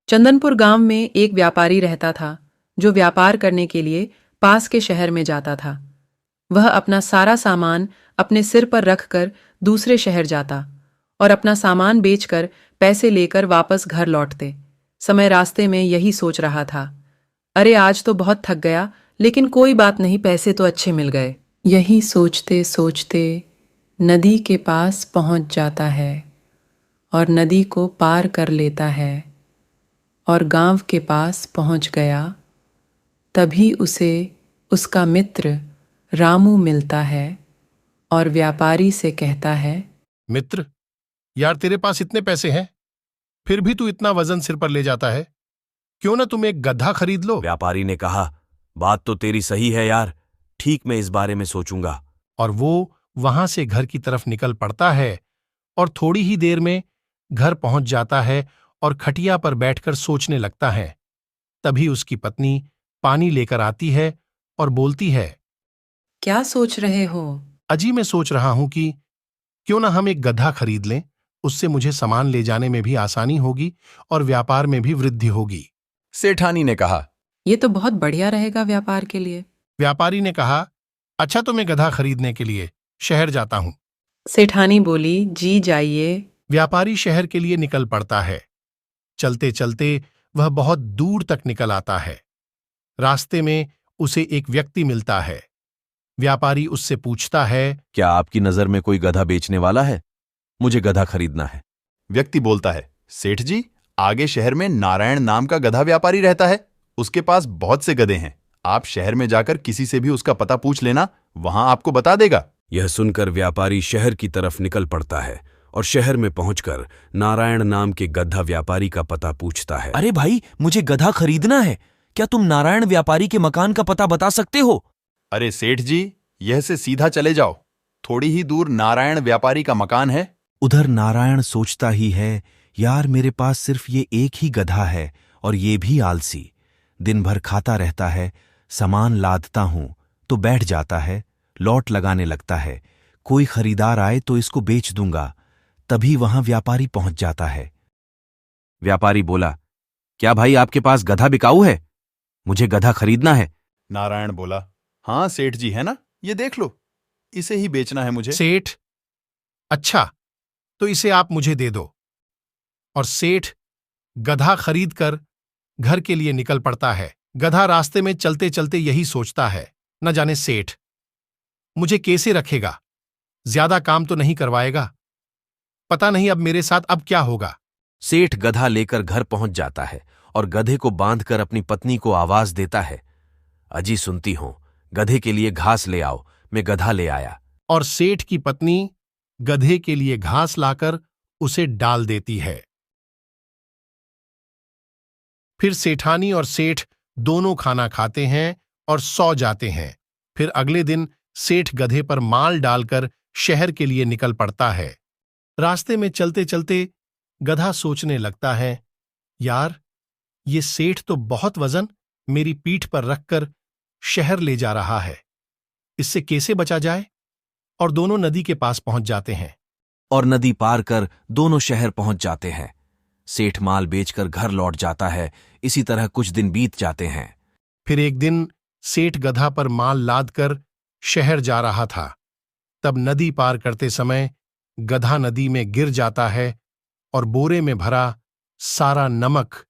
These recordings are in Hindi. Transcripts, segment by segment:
चंदनपुर गांव में एक व्यापारी रहता था जो व्यापार करने के लिए पास के शहर में जाता था। वह अपना सारा सामान अपने सिर पर रखकर दूसरे शहर जाता और अपना सामान बेचकर पैसे लेकर वापस घर लौटते समय रास्ते में यही सोच रहा था, अरे आज तो बहुत थक गया, लेकिन कोई बात नहीं, पैसे तो अच्छे मिल गए। यही सोचते सोचते नदी के पास पहुंच जाता है और नदी को पार कर लेता है और गांव के पास पहुंच गया। तभी उसे उसका मित्र रामू मिलता है और व्यापारी से कहता है, मित्र, यार तेरे पास इतने पैसे हैं, फिर भी तू इतना वजन सिर पर ले जाता है। क्यों ना तुम एक गधा खरीद लो। व्यापारी ने कहा, बात तो तेरी सही है यार, ठीक मैं इस बारे में सोचूंगा। और वो वहां से घर की तरफ निकल पड़ता है और थोड़ी ही देर में घर पहुंच जाता है और खटिया पर बैठकर सोचने लगता है। तभी उसकी पत्नी पानी लेकर आती है और बोलती है, क्या सोच रहे हो? अजी मैं सोच रहा हूं कि क्यों ना हम एक गधा खरीद लें, उससे मुझे सामान ले जाने में भी आसानी होगी और व्यापार में भी वृद्धि होगी। सेठानी ने कहा। ये तो बहुत बढ़िया रहेगा व्यापार के लिए। व्यापारी ने कहा, अच्छा तो मैं गधा खरीदने के लिए शहर जाता हूं। सेठानी बोली, जी जाइए। व्यापारी शहर के लिए निकल पड़ता है। चलते चलते वह बहुत दूर तक निकल आता है। रास्ते में उसे एक व्यक्ति मिलता है। व्यापारी उससे पूछता है, क्या आपकी नजर में कोई गधा बेचने वाला है? मुझे गधा खरीदना है। व्यक्ति बोलता है, सेठ जी, आगे शहर में नारायण नाम का गधा व्यापारी रहता है। उसके पास बहुत से गधे हैं। आप शहर में जाकर किसी से भी उसका पता पूछ लेना, वहां आपको बता देगा। यह सुनकर व्यापारी शहर की तरफ निकल पड़ता है और शहर में पहुंचकर नारायण नाम के गधा व्यापारी का पता पूछता है। अरे भाई, मुझे गधा खरीदना है। क्या तुम नारायण व्यापारी के मकान का पता बता सकते हो? अरे सेठ जी, यह से सीधा चले जाओ, थोड़ी ही दूर नारायण व्यापारी का मकान है। उधर नारायण सोचता ही है, यार मेरे पास सिर्फ ये एक ही गधा है और ये भी आलसी। दिन भर खाता रहता है, सामान लादता हूं तो बैठ जाता है, लौट लगाने लगता है। कोई खरीदार आए तो इसको बेच दूंगा। तभी वहां व्यापारी पहुंच जाता है। व्यापारी बोला, क्या भाई आपके पास गधा बिकाऊ है? मुझे गधा खरीदना है। नारायण बोला, हाँ सेठ जी, है ना, ये देख लो, इसे ही बेचना है मुझे। सेठ, अच्छा तो इसे आप मुझे दे दो। और सेठ गधा खरीद कर घर के लिए निकल पड़ता है। गधा रास्ते में चलते चलते यही सोचता है, न जाने सेठ मुझे कैसे रखेगा, ज्यादा काम तो नहीं करवाएगा, पता नहीं अब मेरे साथ अब क्या होगा। सेठ गधा लेकर घर पहुंच जाता है और गधे को बांधकर अपनी पत्नी को आवाज देता है, अजी सुनती हो, गधे के लिए घास ले आओ, मैं गधा ले आया। और सेठ की पत्नी गधे के लिए घास लाकर उसे डाल देती है। फिर सेठानी और सेठ दोनों खाना खाते हैं और सो जाते हैं। फिर अगले दिन सेठ गधे पर माल डालकर शहर के लिए निकल पड़ता है। रास्ते में चलते चलते गधा सोचने लगता है, यार ये सेठ तो बहुत वजन मेरी पीठ पर रखकर शहर ले जा रहा है, इससे कैसे बचा जाए। और दोनों नदी के पास पहुंच जाते हैं। और नदी पार कर दोनों शहर पहुंच जाते हैं। सेठ माल बेचकर घर लौट जाता है। इसी तरह कुछ दिन बीत जाते हैं। फिर एक दिन सेठ गधा पर माल लादकर शहर जा रहा था। तब नदी पार करते समय गधा नदी में गिर जाता है और बोरे में भरा सारा नमक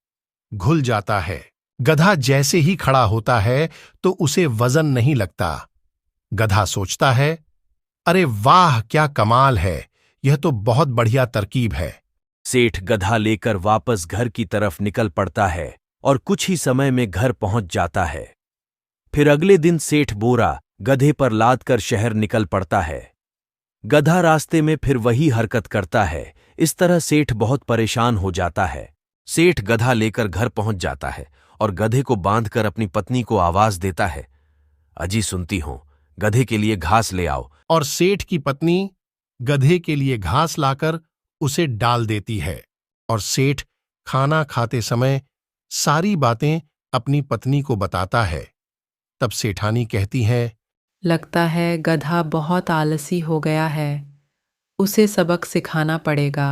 घुल जाता है। गधा जैसे ही खड़ा होता है तो उसे वजन नहीं लगता। गधा सोचता है, अरे वाह क्या कमाल है, यह तो बहुत बढ़िया तरकीब है। सेठ गधा लेकर वापस घर की तरफ निकल पड़ता है और कुछ ही समय में घर पहुंच जाता है। फिर अगले दिन सेठ बोरा गधे पर लादकर शहर निकल पड़ता है। गधा रास्ते में फिर वही हरकत करता है। इस तरह सेठ बहुत परेशान हो जाता है। सेठ गधा लेकर घर पहुंच जाता है और गधे को बांधकर अपनी पत्नी को आवाज देता है, अजी सुनती हो, गधे के लिए घास ले आओ। और सेठ की पत्नी गधे के लिए घास लाकर उसे डाल देती है। और सेठ खाना खाते समय सारी बातें अपनी पत्नी को बताता है। तब सेठानी कहती है, लगता है गधा बहुत आलसी हो गया है, उसे सबक सिखाना पड़ेगा।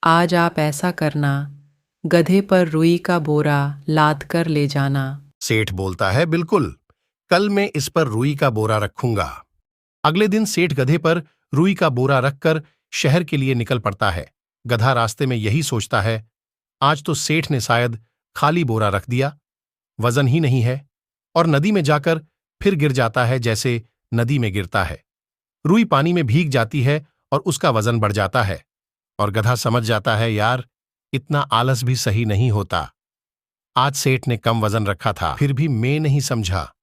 आज आप ऐसा करना, गधे पर रुई का बोरा लाद कर ले जाना। सेठ बोलता है, बिल्कुल, कल मैं इस पर रुई का बोरा रखूंगा। अगले दिन सेठ गधे पर रुई का बोरा रखकर शहर के लिए निकल पड़ता है। गधा रास्ते में यही सोचता है, आज तो सेठ ने शायद खाली बोरा रख दिया, वजन ही नहीं है, और नदी में जाकर फिर गिर जाता है जैसे नदी में गिरता है। रुई पानी में भीग जाती है और उसका वजन बढ़ जाता है, और गधा समझ जाता है, यार, इतना आलस भी सही नहीं होता। आज सेठ ने कम वजन रखा था, फिर भी मैं नहीं समझा,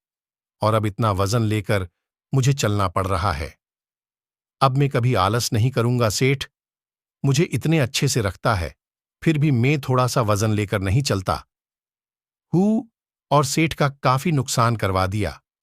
और अब इतना वजन लेकर मुझे चलना पड़ रहा है। अब मैं कभी आलस नहीं करूंगा। सेठ मुझे इतने अच्छे से रखता है, फिर भी मैं थोड़ा सा वजन लेकर नहीं चलता हूं, और सेठ का काफी नुकसान करवा दिया।